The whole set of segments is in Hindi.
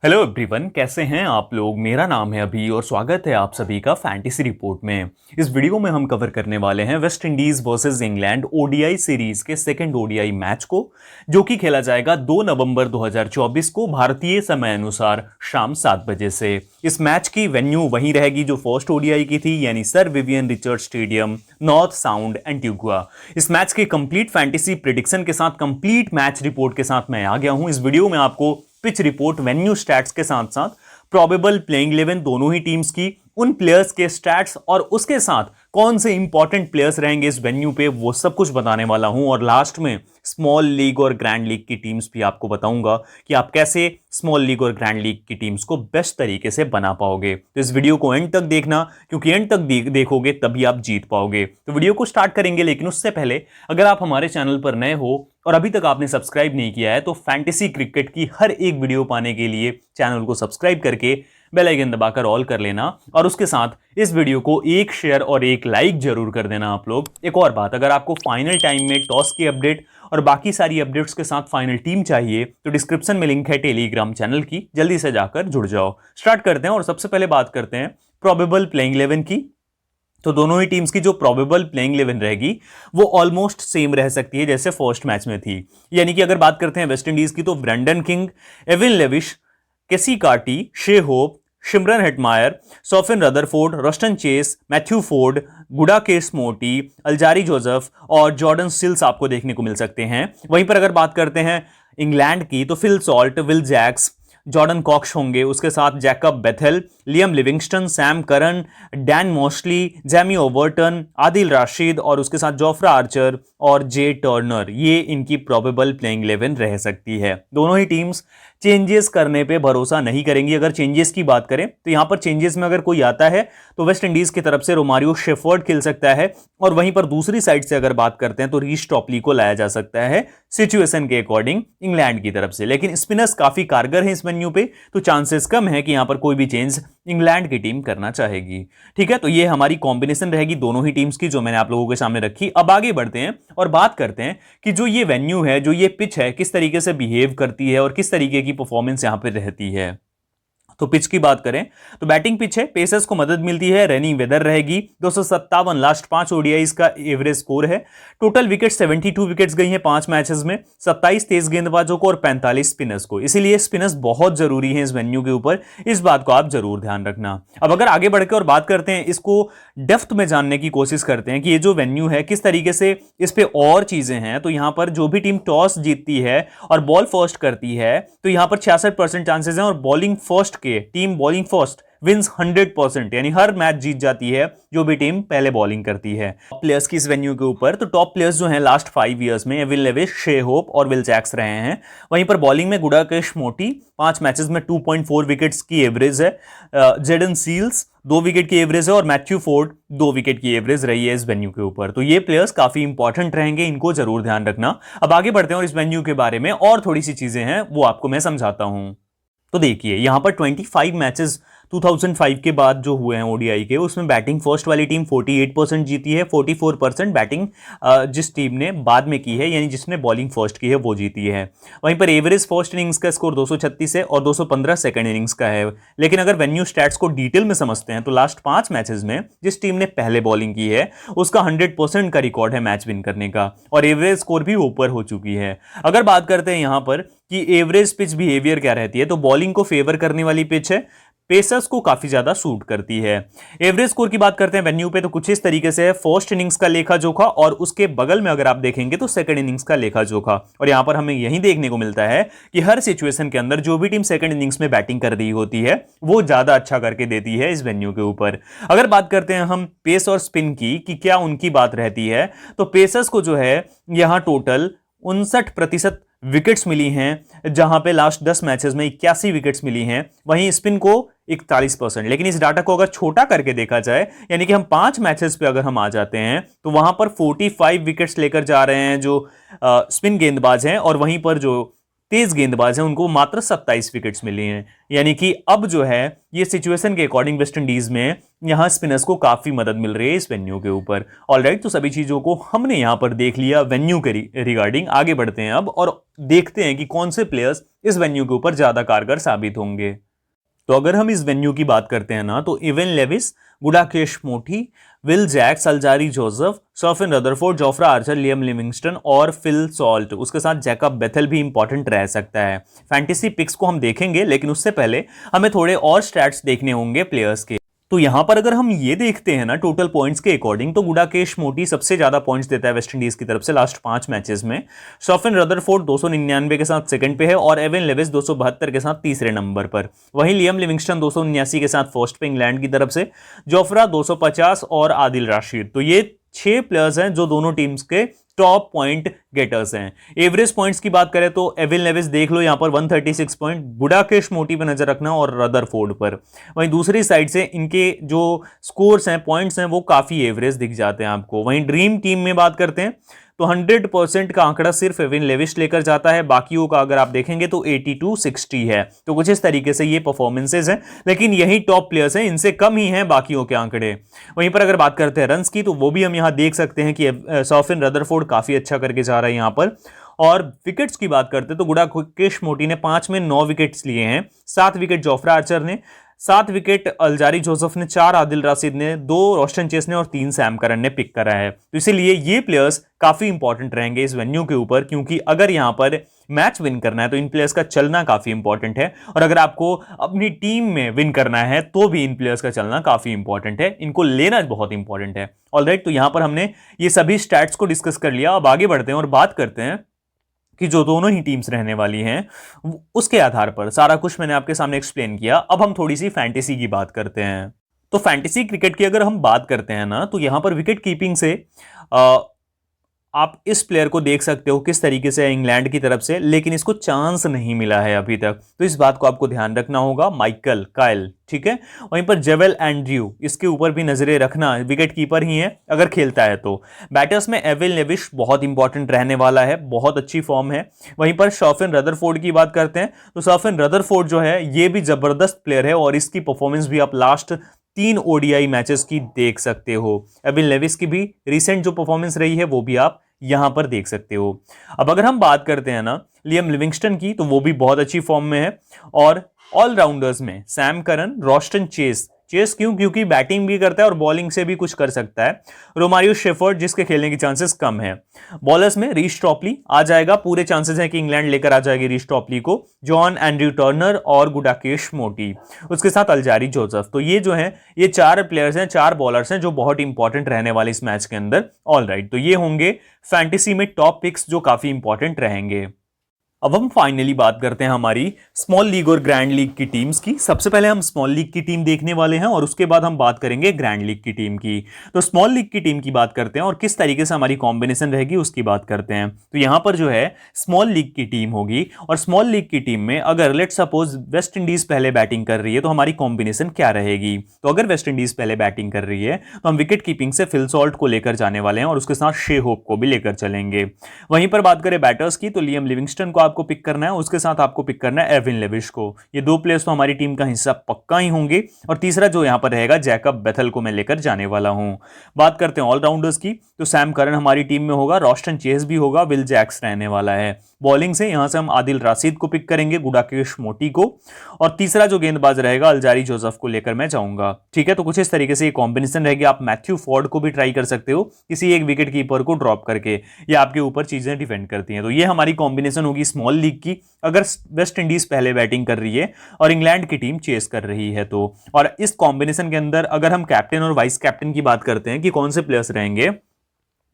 हेलो एवरीवन, कैसे हैं आप लोग। मेरा नाम है अभी और स्वागत है आप सभी का फैंटेसी रिपोर्ट में। इस वीडियो में हम कवर करने वाले हैं West Indies versus England ODI series के सेकंड ओडीआई मैच को, जो कि खेला जाएगा 2 नवंबर 2024 को भारतीय समय अनुसार शाम 7 बजे से। इस मैच की वेन्यू वही रहेगी जो फर्स्ट ओडीआई की थी, यानी sir Vivian Richard stadium, north sound Antigua. इस मैच के कंप्लीट फैंटेसी प्रिडिक्शन के साथ, कंप्लीट मैच रिपोर्ट के साथ मैं आ गया हूं। इस वीडियो में आपको पिच रिपोर्ट, वेन्यू स्टैट्स के साथ साथ प्रोबेबल प्लेइंग 11 दोनों ही टीम्स की, उन प्लेयर्स के स्टैट्स और उसके साथ कौन से इंपॉर्टेंट प्लेयर्स रहेंगे इस वेन्यू पे, वो सब कुछ बताने वाला हूं। और लास्ट में स्मॉल लीग और ग्रैंड लीग की टीम्स भी आपको बताऊंगा कि आप कैसे स्मॉल लीग और ग्रैंड लीग की टीम्स को बेस्ट तरीके से बना पाओगे। तो इस वीडियो को एंड तक देखना, क्योंकि एंड तक देखोगे तभी आप जीत पाओगे। तो वीडियो को स्टार्ट करेंगे, लेकिन उससे पहले अगर आप हमारे चैनल पर नए हो और अभी तक आपने सब्सक्राइब नहीं किया है तो फैंटेसी क्रिकेट की हर एक वीडियो पाने के लिए चैनल को सब्सक्राइब करके बेल आइकन दबाकर ऑल कर लेना, और उसके साथ इस वीडियो को एक शेयर और एक लाइक जरूर कर देना आप लोग। एक और बात, अगर आपको फाइनल टाइम में टॉस की अपडेट और बाकी सारी अपडेट्स के साथ फाइनल टीम चाहिए तो डिस्क्रिप्शन में लिंक है टेलीग्राम चैनल की, जल्दी से जाकर जुड़ जाओ। स्टार्ट करते हैं और सबसे पहले बात करते हैं प्रोबेबल प्लेइंग 11 की। तो दोनों ही टीम्स की जो प्रोबेबल प्लेइंग 11 रहेगी वो ऑलमोस्ट सेम रह सकती है जैसे फर्स्ट मैच में थी। यानी कि अगर बात करते हैं वेस्ट इंडीज की, तो Brandon King, Evin Lewis, Keacy Carty, Shai Hope, Shimron Hetmyer, Sherfane Rutherford, Roston Chase, Matthew Forde, Gudakesh Motie, Alzarri Joseph और जॉर्डन सिल्स आपको देखने को मिल सकते हैं। वहीं पर अगर बात करते हैं इंग्लैंड की, तो Phil Salt, Will Jacks, Jordan Cox होंगे, उसके साथ Jacob Bethell, Liam Livingstone, Sam Curran, Dan Mousley, Jamie Overton, Adil Rashid और उसके साथ जोफ्रा आर्चर और जे टर्नर, ये इनकी प्रोबेबल प्लेइंग 11 रह सकती है। दोनों ही टीम्स चेंजेस करने पे भरोसा नहीं करेंगी। अगर चेंजेस की बात करें तो यहां पर चेंजेस में अगर कोई आता है तो वेस्ट इंडीज की तरफ से रोमारियो शेफर्ड खेल सकता है, और वहीं पर दूसरी साइड से अगर बात करते हैं तो रीश टॉपली को लाया जा सकता है सिचुएशन के अकॉर्डिंग इंग्लैंड की तरफ से। लेकिन स्पिनर्स काफी कारगर हैं इस वेन्यू पे, तो चांसेस कम है कि यहां पर कोई भी चेंज इंग्लैंड की टीम करना चाहेगी। ठीक है, तो ये हमारी कॉम्बिनेशन रहेगी दोनों ही टीम्स की, जो मैंने आप लोगों के सामने रखी। अब आगे बढ़ते हैं और बात करते हैं कि जो ये वेन्यू है, जो ये पिच है, किस तरीके से बिहेव करती है और किस तरीके की परफॉर्मेंस यहां पर रहती है। तो पिच की बात करें तो बैटिंग पिच है, पेसर्स को मदद मिलती है, रेनिंग वेदर रहेगी। 257 लास्ट 5 ओडीआईज का एवरेज स्कोर है। टोटल विकेट 72 विकेट्स गई हैं 5 मैचेस में, 27 तेज गेंदबाजों को और 45 स्पिनर्स को। इसीलिए स्पिनर्स बहुत जरूरी हैं इस वेन्यू के ऊपर, इस बात को आप जरूर ध्यान रखना। अब अगर आगे बढ़कर और बात करते हैं, इसको डेप्थ में जानने की कोशिश करते हैं कि ये जो वेन्यू है किस तरीके से इस पे और चीजें हैं, तो यहां पर जो भी टीम टॉस जीतती है और बॉल फर्स्ट करती है, तो यहां पर 66% चांसेस हैं, और bowling first team bowling first wins 100%, यानी हर मैच जीत जाती है जो भी टीम पहले बॉलिंग करती है। टॉप प्लेयर्स की इस वेन्यू के ऊपर, तो टॉप प्लेयर्स जो हैं लास्ट 5 इयर्स में एविन लेविश, शे होप और विल जैक्स रहे हैं। वहीं पर बॉलिंग में गुडाकेश मोटी 5 मैचेस में 2.4 विकेट्स की एवरेज है, जेडन सील्स 2 विकेट की एवरेज है, और मैथ्यू फोर्ड 2 विकेट की एवरेज रही है इस वेन्यू के ऊपर। तो ये प्लेयर्स काफी इंपॉर्टेंट रहेंगे, इनको जरूर ध्यान रखना। अब आगे बढ़ते हैं और इस वेन्यू के बारे में और थोड़ी सी चीजें हैं वो आपको मैं समझाता हूं। तो देखिए, यहां पर 25 मैचेस 2005 के बाद जो हुए हैं ओडीआई के, उसमें बैटिंग फर्स्ट वाली टीम 48% जीती है, 44% बैटिंग जिस टीम ने बाद में की है, यानी जिसने बॉलिंग फर्स्ट की है, वो जीती है। वहीं पर एवरेज फर्स्ट इनिंग्स का स्कोर 236 है और 215 सेकंड इनिंग्स का है। लेकिन अगर वेन्यू स्टैट्स को डिटेल में समझते हैं तो लास्ट 5 मैचेस में जिस टीम ने पहले बॉलिंग की है उसका 100% का रिकॉर्ड है मैच विन करने का, और एवरेज स्कोर भी ऊपर हो चुकी है। अगर बात करते हैं यहां पर कि एवरेज पिच बिहेवियर क्या रहती है, तो बॉलिंग को फेवर करने वाली पिच है, पेसर्स को काफी ज्यादा सूट करती है। एवरेज स्कोर की बात करते हैं वेन्यू पे, तो कुछ इस तरीके से है, फर्स्ट इनिंग्स का लेखा जोखा और उसके बगल में अगर आप देखेंगे तो सेकंड इनिंग्स का लेखा जोखा। और यहां पर हमें यही देखने को मिलता है कि हर सिचुएशन के अंदर जो भी टीम सेकंड इनिंग्स में बैटिंग कर रही होती है वो ज्यादा अच्छा करके देती है इस वेन्यू के ऊपर। अगर बात करते हैं हम पेस और स्पिन की कि क्या उनकी बात रहती है, तो पेसर्स को जो है यहां टोटल 59% विकेट्स मिली हैं, जहां पे लास्ट 10 मैचेस में 81 विकेट्स मिली हैं। वहीं स्पिन को 41%। लेकिन इस डाटा को अगर छोटा करके देखा जाए, यानी कि हम 5 मैचेस पे अगर हम आ जाते हैं तो वहां पर 45 विकेट्स लेकर जा रहे हैं जो स्पिन गेंदबाज हैं, और वहीं पर जो तेज गेंदबाज हैं उनको मात्र 27 विकेट्स मिली हैं। यानी कि अब जो है ये सिचुएशन के अकॉर्डिंग वेस्ट इंडीज में यहां स्पिनर्स को काफी मदद मिल रही है इस वेन्यू के ऊपर। ऑलराइट, तो सभी चीजों को हमने यहां पर देख लिया वेन्यू के रिगार्डिंग। आगे बढ़ते हैं अब और देखते हैं कि कौन से प्लेयर्स इस वेन्यू के ऊपर ज्यादा कारगर साबित होंगे। तो अगर हम इस वेन्यू की बात करते हैं ना, तो even Lewis, Gudakesh Motie, Will Jacks, Alzarri Joseph, Sherfane Rutherford, Jofra Archer, Liam Livingstone और फिल सॉल्ट, उसके साथ जैकब बेथल भी इंपॉर्टेंट रह सकता है। फैंटेसी पिक्स को हम देखेंगे, लेकिन उससे पहले हमें थोड़े और स्टैट्स देखने होंगे प्लेयर्स के। तो यहां पर अगर हम ये देखते हैं ना टोटल पॉइंट्स के अकॉर्डिंग, तो गुडाकेश मोटी सबसे ज्यादा पॉइंट्स देता है वेस्ट इंडीज की तरफ से लास्ट 5 मैचेस में। सर्फिन रदरफोर्ड 299 के साथ सेकंड पे है और एवन लेविस 272 के साथ तीसरे नंबर पर। वहीं लियम लिविंगस्टन 279 के साथ फर्स्ट पे इंग्लैंड की तरफ से, जोफ्रा 250 और आदिल राशिद। तो ये 6 प्लेयर्स हैं जो दोनों टीम्स के टॉप पॉइंट गेटर्स हैं। एवरेज पॉइंट्स की बात करें तो एविन लेविस देख लो यहां पर 136 पॉइंट, गुडाकेश मोटी पर नजर रखना और रदरफोर्ड पर। वहीं दूसरी साइड से इनके जो स्कोर्स हैं, पॉइंट्स हैं, वो काफी एवरेज दिख जाते हैं आपको। वहीं ड्रीम टीम में बात करते हैं तो 100% का आंकड़ा सिर्फ एविन लेविस लेकर जाता है, बाकियों का अगर आप देखेंगे तो 82-60 है। तो कुछ इस तरीके से ये परफॉर्मेंसेज हैं, लेकिन यही टॉप प्लेयर्स हैं, इनसे कम ही हैं बाकियों के आंकड़े। वहीं पर अगर बात करते हैं रन्स की, तो वो भी हम यहां देख सकते हैं कि सर्फिन रदरफोर्ड काफी अच्छा करके जा रहा है यहां पर। और विकेट्स की बात करते हैं तो गुडाकेश मोटी ने 5 में 9 विकेट्स लिए हैं, 7 विकेट जोफ्रा आर्चर ने, 7 विकेट अल्जारी जोसेफ ने, 4 आदिल राशिद ने, 2 रोस्टन चेस ने और 3 सैम करन ने पिक करा है। तो इसीलिए ये प्लेयर्स काफी इंपॉर्टेंट रहेंगे इस वेन्यू के ऊपर, क्योंकि अगर यहां पर मैच विन करना है तो इन प्लेयर्स का चलना काफी इंपॉर्टेंट है, और अगर आपको अपनी टीम में विन करना है तो भी इन प्लेयर्स का चलना काफी इंपॉर्टेंट है, इनको लेना बहुत इंपॉर्टेंट है। ऑलराइट, तो यहां पर हमने ये सभी स्टैट्स को डिस्कस कर लिया। अब आगे बढ़ते हैं और बात करते हैं कि जो दोनों ही टीम्स रहने वाली हैं उसके आधार पर सारा कुछ मैंने आपके सामने एक्सप्लेन किया। अब हम थोड़ी सी फैंटेसी की बात करते हैं। तो फैंटेसी क्रिकेट की अगर हम बात करते हैं ना, तो यहां पर विकेट कीपिंग से आप इस प्लेयर को देख सकते हो किस तरीके से इंग्लैंड की तरफ से, लेकिन इसको चांस नहीं मिला है अभी तक, तो इस बात को आपको ध्यान रखना होगा। माइकल काइल, ठीक है। वहीं पर जेवेल एंड्रयू, इसके ऊपर भी नजरें रखना, विकेट कीपर ही है अगर खेलता है तो। बैटर्स में एविन लेविश बहुत इंपॉर्टेंट रहने वाला है, बहुत अच्छी फॉर्म है। वहीं पर सर्फिन रदरफोर्ड की बात करते हैं तो सर्फिन रदरफोर्ड जो है ये भी जबरदस्त प्लेयर है, और इसकी परफॉर्मेंस भी आप लास्ट 3 ओडीआई मैचेस की देख सकते हो। एविन लेविस की भी रिसेंट जो परफॉर्मेंस रही है वो भी आप यहां पर देख सकते हो। अब अगर हम बात करते हैं ना लियम लिविंगस्टन की, तो वो भी बहुत अच्छी फॉर्म में है। और ऑलराउंडर्स में सैम करन, रोस्टन चेस क्यों? क्योंकि बैटिंग भी करता है और बॉलिंग से भी कुछ कर सकता है। रोमारियो शेफर्ड, जिसके खेलने की चांसेस कम है। बॉलर्स में रीश टॉपली आ जाएगा, पूरे चांसेस हैं कि इंग्लैंड लेकर आ जाएगी रीश टॉपली को। जॉन एंड्रयू टर्नर और गुडाकेश मोटी, उसके साथ अल्जारी जोसेफ। तो ये जो है ये 4 प्लेयर्स हैं, 4 बॉलर्स हैं जो बहुत इंपॉर्टेंट रहने वाले इस मैच के अंदर। ऑलराइट, तो ये होंगे फैंटेसी में टॉप पिक्स जो काफी इंपॉर्टेंट रहेंगे। अब हम फाइनली बात करते हैं हमारी स्मॉल लीग और ग्रैंड लीग की टीम्स की। सबसे पहले हम स्मॉल लीग की टीम देखने वाले हैं और उसके बाद हम बात करेंगे ग्रैंड लीग की टीम की। तो स्मॉल लीग की टीम की बात करते हैं और किस तरीके से हमारी कॉम्बिनेशन रहेगी उसकी बात करते हैं। तो यहां पर जो है स्मॉल लीग की टीम होगी, और स्मॉल लीग की टीम में अगर लेट सपोज वेस्ट इंडीज पहले बैटिंग कर रही है तो हमारी कॉम्बिनेशन क्या रहेगी। तो अगर वेस्ट इंडीज पहले बैटिंग कर रही है तो हम विकेट कीपिंग से फिल सॉल्ट को लेकर जाने वाले हैं और उसके साथ शे होप को भी लेकर चलेंगे। वहीं पर बात करें बैटर्स की, तो लियम लिविंगस्टन को आपको पिक करना है, उसके साथ आपको पिक करना है एविन लेविश को। ये 2 प्लेयर्स तो हमारी टीम का हिस्सा पक्का ही होंगे। और तीसरा जो यहां पर रहेगा जैकब बेथल को मैं लेकर जाने वाला हूं। बात करते हैं ऑलराउंडर्स की, तो सैम करन हमारी टीम में होगा, रोस्टन चेस भी होगा, विल जैक्स रहने वाला है। बॉलिंग से यहां से हम आदिल राशिद को पिक करेंगे, गुडाकेश मोटी को, और तीसरा जो गेंदबाज रहेगा अल्जारी जोसेफ को लेकर मैं जाऊंगा। ठीक है, तो कुछ इस तरीके से ये कॉम्बिनेशन रहेगी। आप मैथ्यू फॉर्ड को भी ट्राई कर सकते हो किसी एक विकेट कीपर को ड्रॉप करके, ये आपके ऊपर चीजें डिपेंड करती हैं। तो ये हमारी कॉम्बिनेशन होगी स्मॉल लीग की अगर वेस्ट इंडीज पहले बैटिंग कर रही है और इंग्लैंड की टीम चेस कर रही है तो। और इस कॉम्बिनेशन के अंदर अगर हम कैप्टन और वाइस कैप्टन की बात करते हैं कि कौन से प्लेयर्स रहेंगे,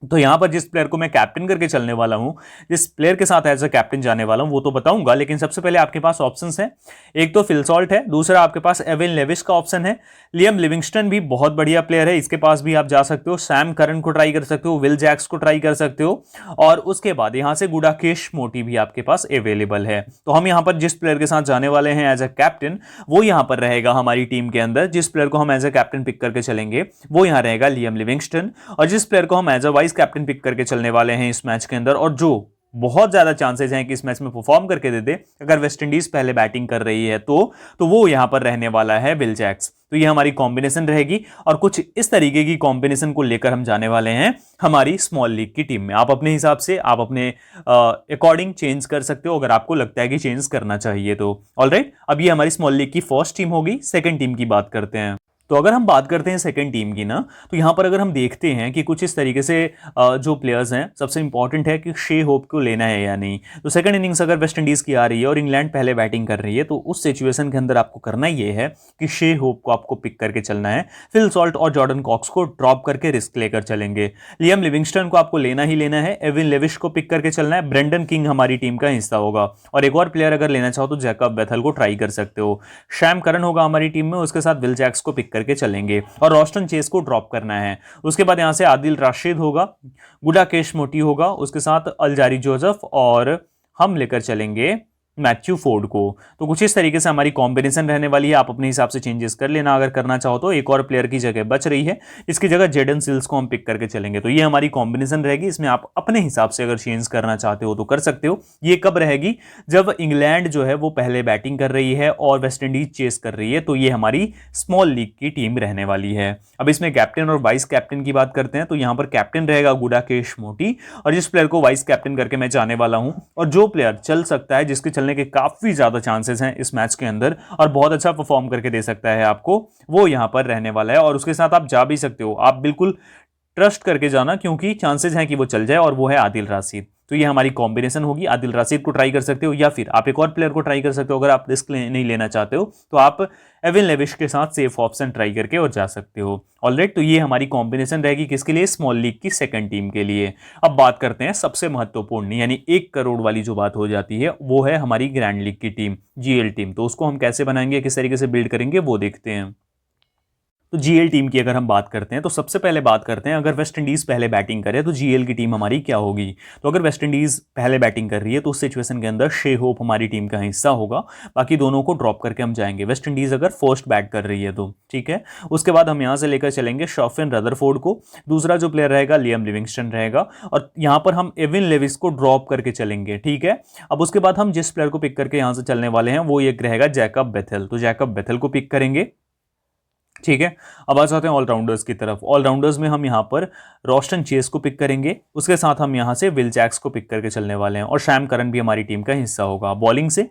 तो यहां पर जिस प्लेयर को मैं कैप्टन करके चलने वाला हूं, जिस प्लेयर के साथ एज अ कैप्टन जाने वाला हूं, वो तो बताऊंगा, लेकिन सबसे पहले आपके पास ऑप्शंस हैं। एक तो फिल सॉल्ट है, दूसरा आपके पास एविन लेविश का ऑप्शन है। लियम लिविंगस्टन भी बहुत बढ़िया प्लेयर है, इसके पास भी आप जा सकते हो। सैम करन को ट्राई कर सकते हो, विल जैक्स को ट्राई कर सकते हो, और उसके बाद यहां से गुडाकेश मोटी भी आपके पास अवेलेबल है। तो हम यहां पर जिस प्लेयर के साथ जाने वाले हैं एज अ कैप्टन, वो यहां पर रहेगा हमारी टीम के अंदर। जिस प्लेयर को हम एज अ कैप्टन पिक करके चलेंगे वो यहां रहेगा लियम लिविंगस्टन, और जिस प्लेयर को हम as a vice captain pick करके चलने वाले हैं इस मैच के अंदर, और जो बहुत ज़्यादा चांसेस हैं कि इस मैच में परफॉर्म करके दे दे। अगर वेस्ट इंडीज पहले बैटिंग कर रही है तो वो यहां पर रहने वाला है विल जैक्स। तो ये हमारी कॉम्बिनेशन रहेगी और कुछ इस तरीके की कॉम्बिनेशन को लेकर हम जाने वाले हैं हमारी स्मॉल लीग की टीम में। आप अपने हिसाब से आप अपने अकॉर्डिंग चेंज कर सकते हो अगर आपको लगता है कि चेंज करना चाहिए तो। ऑलराइट, अब ये हमारी स्मॉल लीग की फर्स्ट टीम होगी। सेकंड टीम की बात करते हैं। तो अगर हम बात करते हैं सेकंड टीम की ना, तो यहां पर अगर हम देखते हैं कि कुछ इस तरीके से जो प्लेयर्स हैं, सबसे इंपॉर्टेंट है कि शे होप को लेना है या नहीं। तो सेकंड इनिंग्स अगर वेस्ट इंडीज की आ रही है और इंग्लैंड पहले बैटिंग कर रही है, तो उस सिचुएशन के अंदर आपको करना ये है कि शे होप को आपको पिक करके चलना है। फिल सॉल्ट और जॉर्डन कॉक्स को ड्रॉप करके रिस्क लेकर चलेंगे। लियम लिविंगस्टन को आपको लेना ही लेना है। एविन लेविश को पिक करके चलना है। ब्रेंडन किंग हमारी टीम का हिस्सा होगा और एक और प्लेयर अगर लेना चाहो तो जैकब बेथल को ट्राई कर सकते हो। शैम करन होगा हमारी टीम में, उसके साथ विल जैक्स को पिक करके चलेंगे और रोस्टन चेस को ड्रॉप करना है। उसके बाद यहां से आदिल राशिद होगा, गुडाकेश मोटी होगा, उसके साथ अलजारी जोसेफ और हम लेकर चलेंगे मैथ्यू फोर्ड को। तो कुछ इस तरीके से हमारी कॉम्बिनेशन रहने वाली है। आप अपने हिसाब से चेंजेस कर लेना अगर करना चाहो तो। एक और प्लेयर की जगह बच रही है, इसकी जगह जेडन सिल्स को हम पिक करके चलेंगे। तो ये हमारी कॉम्बिनेशन रहेगी। इसमें आप अपने हिसाब से अगर चेंज करना चाहते हो तो कर सकते हो। ये कब रहेगी? जब इंग्लैंड जो है वो पहले बैटिंग कर रही है और वेस्ट इंडीज चेस कर रही है। तो ये हमारी स्मॉल लीग की टीम रहने वाली है। अब इसमें कैप्टन और वाइस कैप्टन की बात करते हैं। तो यहां पर कैप्टन रहेगा गुडाकेश मोटी और जिस प्लेयर को वाइस कैप्टन करके मैं जाने वाला हूं, और जो प्लेयर चल सकता है, जिसके चलने के काफी ज्यादा चांसेस हैं इस मैच के अंदर और बहुत अच्छा परफॉर्म करके दे सकता है आपको, वो यहां पर रहने वाला है। और उसके साथ आप जा भी सकते हो, आप बिल्कुल ट्रस्ट करके जाना, क्योंकि चांसेस हैं कि वो चल जाए, और वो है आदिल राशिद। तो ये हमारी कॉम्बिनेशन होगी। आदिल राशिद को ट्राई कर सकते हो या फिर आप एक और प्लेयर को ट्राई कर सकते हो। अगर आप रिस्क नहीं लेना चाहते हो तो आप एविन लेविश के साथ सेफ ऑप्शन ट्राई करके और जा सकते हो। ऑलराइट, तो ये हमारी कॉम्बिनेशन रहेगी किसके लिए? स्मॉल लीग की सेकंड टीम के लिए। अब बात करते हैं सबसे महत्वपूर्ण, यानी 1 करोड़ वाली जो बात हो जाती है, वो है हमारी ग्रैंड लीग की टीम, जीएल टीम। तो उसको हम कैसे बनाएंगे, किस तरीके से बिल्ड करेंगे, वो देखते हैं। तो जीएल टीम की अगर हम बात करते हैं तो सबसे पहले बात करते हैं, अगर वेस्ट इंडीज पहले बैटिंग करे तो जीएल की टीम हमारी क्या होगी। तो अगर वेस्ट इंडीज पहले बैटिंग कर रही है तो उस सिचुएशन के अंदर शे होप हमारी टीम का हिस्सा होगा। बाकी दोनों को ड्रॉप करके हम जाएंगे। वेस्ट इंडीज अगर फर्स्ट बैट कर रही है तो ठीक है। उसके बाद हम यहां से लेकर चलेंगे शॉफिन रदरफोर्ड को। दूसरा जो प्लेयर रहेगा लियम लिविंगस्टन रहेगा और यहां पर हम एविन लेविस को ड्रॉप करके चलेंगे। ठीक है। अब उसके बाद हम जिस प्लेयर को पिक करके यहां से चलने वाले हैं वो एक रहेगा जैकब बेथल। तो जैकब बेथल को पिक करेंगे। ठीक है। अब आ जाते हैं ऑलराउंडर्स की तरफ। ऑलराउंडर्स में हम यहां पर रोस्टन चेस को पिक करेंगे। उसके साथ हम यहां से विल जैक्स को पिक करके चलने वाले हैं और शैम करन भी हमारी टीम का हिस्सा होगा। बॉलिंग से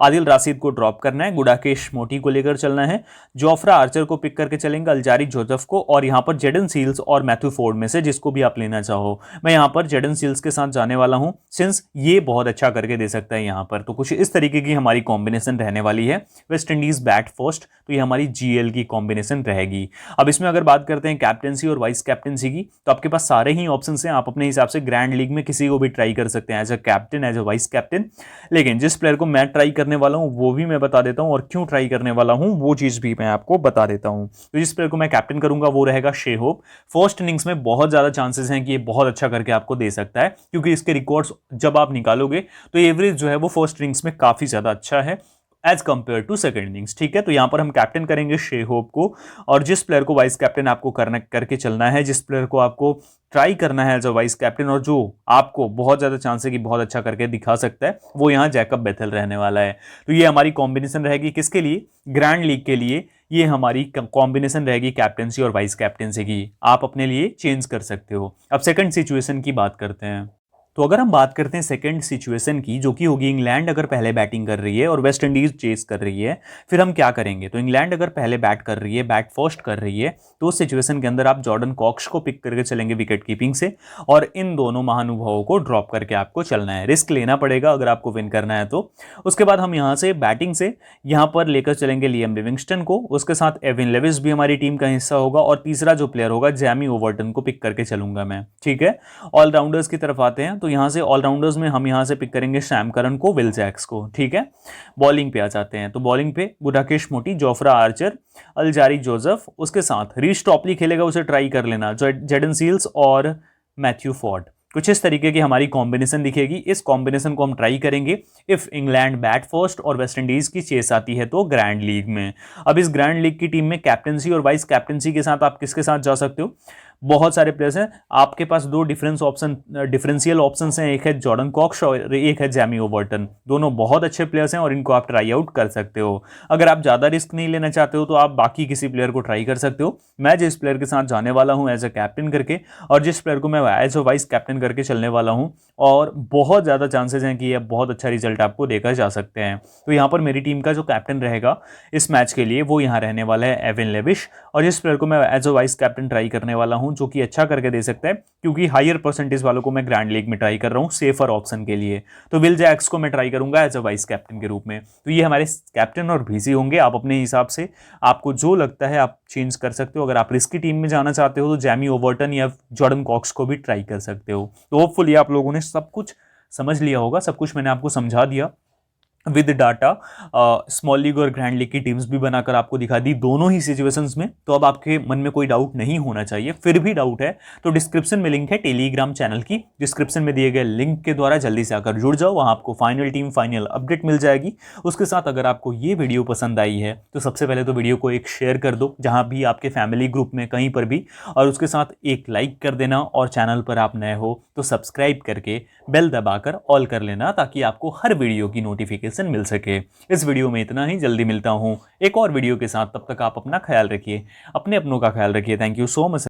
आदिल राशिद को ड्रॉप करना है, गुडाकेश मोटी को लेकर चलना है, जोफ्रा आर्चर को पिक करके चलेंगे, अलजारी जोसेफ को, और यहां पर जेडन सील्स और मैथ्यू फोर्ड में से जिसको भी आप लेना चाहो। मैं यहां पर जेडन सील्स के साथ जाने वाला हूं, सिंस ये बहुत अच्छा करके दे सकता है यहां पर। तो कुछ इस तरीके की हमारी कॉम्बिनेशन रहने वाली है। वेस्ट इंडीज बैट फर्स्ट, तो ये हमारी जीएल की कॉम्बिनेशन रहेगी। अब इसमें अगर बात करते हैं कैप्टेंसी और वाइस कैप्टेंसी की, तो आपके पास सारे ही ऑप्शंस हैं। आप अपने हिसाब से ग्रैंड लीग में किसी को भी ट्राई कर सकते हैं as a captain, as a vice captain. लेकिन जिस प्लेयर को मैं ट्राई करने वाला हूं वो भी मैं बता देता हूं, और क्यों ट्राई करने वाला हूं वो चीज भी मैं आपको बता देता हूं। तो जिस प्लेयर को मैं कैप्टन करूंगा वो रहेगा शे होप। फर्स्ट इनिंग्स में बहुत ज्यादा चांसेस हैं कि ये बहुत अच्छा करके आपको दे सकता है, क्योंकि इसके रिकॉर्ड्स जब आप निकालोगे तो एवरेज जो है वो फर्स्ट इनिंग्स में काफी ज्यादा अच्छा है as compare to second innings. ठीक है। तो यहां पर हम कैप्टन करेंगे शे होप को, और जिस प्लेयर को वाइस कैप्टन आपको करके चलना है, जिस प्लेयर को आपको ट्राई करना है एज अ वाइस कैप्टन और जो आपको बहुत ज्यादा चांस है कि बहुत अच्छा करके दिखा सकता है, वो यहां जैकब बेथल रहने वाला है। तो ये हमारी कॉम्बिनेशन रहेगी किसके लिए? ग्रैंड लीग के लिए। ये हमारी कॉम्बिनेशन रहेगी कैप्टनसी और वाइस कैप्टनसी की। आप अपने लिए चेंज कर सकते हो। अब सेकंड सिचुएशन की बात करते हैं। तो अगर हम बात करते हैं सेकंड सिचुएशन की, जो कि होगी इंग्लैंड अगर पहले बैटिंग कर रही है और वेस्ट इंडीज चेस कर रही है, फिर हम क्या करेंगे? तो इंग्लैंड अगर पहले बैट कर रही है, बैट फर्स्ट कर रही है, तो उस सिचुएशन के अंदर आप जॉर्डन कॉक्स को पिक करके चलेंगे विकेट कीपिंग से, और इन दोनों महानुभावों को ड्रॉप करके आपको चलना है। रिस्क लेना पड़ेगा अगर आपको विन करना है तो। उसके बाद हम यहाँ से बैटिंग से यहाँ पर लेकर चलेंगे लियम लिविंगस्टन को, उसके साथ एविन लेविस भी हमारी टीम का हिस्सा होगा, और तीसरा जो प्लेयर होगा जैमी ओवर्टन को पिक करके चलूंगा मैं। ठीक है। ऑलराउंडर्स की तरफ आते हैं। तो यहाँ से ऑलराउंडर्स में हम यहां से पिक करेंगे शैम करन को, विल जैक्स को। ठीक है। बॉलिंग पे आ जाते हैं। तो बॉलिंग पे गुडाकेश मोटी, जोफ्रा आर्चर, अलजारी जोसेफ, उसके साथ रीच टॉपली खेलेगा, उसे ट्राई कर लेना, जेडन सील्स और मैथ्यू फोर्ड। कुछ इस तरीके की हमारी कॉम्बिनेशन दिखेगी। इस कॉम्बिनेशन को हम ट्राई करेंगे इफ इंग्लैंड बैट फर्स्ट और वेस्ट इंडीज की चेस आती है तो ग्रैंड लीग में। अब इस ग्रैंड लीग की टीम में कैप्टनसी और वाइस कैप्टनसी के साथ आप किसके साथ जा सकते हो? बहुत सारे प्लेयर्स हैं। आपके पास दो डिफरेंशियल ऑप्शन हैं, एक है जॉर्डन कॉक्स और एक है जैमी ओबर्टन। दोनों बहुत अच्छे प्लेयर्स हैं और इनको आप ट्राई आउट कर सकते हो। अगर आप ज़्यादा रिस्क नहीं लेना चाहते हो तो आप बाकी किसी प्लेयर को ट्राई कर सकते हो। मैं जिस प्लेयर के साथ जाने वाला हूँ एज अ कैप्टन करके, और जिस प्लेयर को मैं एज अ वाइस कैप्टन करके चलने वाला हूँ, और बहुत ज़्यादा चांसेस हैं कि ये बहुत अच्छा रिजल्ट आपको देकर जा सकते हैं। तो यहाँ पर मेरी टीम का जो कैप्टन रहेगा इस मैच के लिए वो यहाँ रहने वाला है एविन लेविश, और जिस प्लेयर को मैं as a vice captain try करने वाला हूँ जो कि अच्छा करके दे सकता है, क्योंकि हायर परसेंटेज वालों को मैं ग्रैंड लीग में ट्राई कर रहा हूँ सेफर ऑप्शन के लिए, तो विल जैक्स को मैं ट्राई करूंगा एज अ वाइस कैप्टन के रूप में। तो ये हमारे कैप्टन और वीसी होंगे। आप अपने हिसाब से आपको जो लगता है आप चेंज कर सकते हो। अगर आप रिस्की टीम में जाना चाहते हो तो जैमी ओबर्टन या जॉर्डन कॉक्स को भी ट्राई कर सकते हो। तो होपफुली आप लोगों ने सब कुछ समझ लिया होगा, सब कुछ मैंने आपको समझा दिया विद डाटा। स्मॉल लीग और ग्रैंड लीग की टीम्स भी बनाकर आपको दिखा दी दोनों ही सिचुएशंस में। तो अब आपके मन में कोई डाउट नहीं होना चाहिए। फिर भी डाउट है तो डिस्क्रिप्शन में लिंक है टेलीग्राम चैनल की, डिस्क्रिप्शन में दिए गए लिंक के द्वारा जल्दी से आकर जुड़ जाओ, वहां आपको फाइनल टीम फाइनल अपडेट मिल जाएगी। उसके साथ अगर आपको ये वीडियो पसंद आई है तो सबसे पहले तो वीडियो को एक शेयर कर दो जहां भी आपके फैमिली ग्रुप में कहीं पर भी, और उसके साथ एक लाइक कर देना, और चैनल पर आप नए हो तो सब्सक्राइब करके बेल दबाकर ऑल कर लेना ताकि आपको हर वीडियो की नोटिफिकेशन मिल सके। इस वीडियो में इतना ही, जल्दी मिलता हूं एक और वीडियो के साथ। तब तक आप अपना ख्याल रखिए, अपने अपनों का ख्याल रखिए। Thank you so much.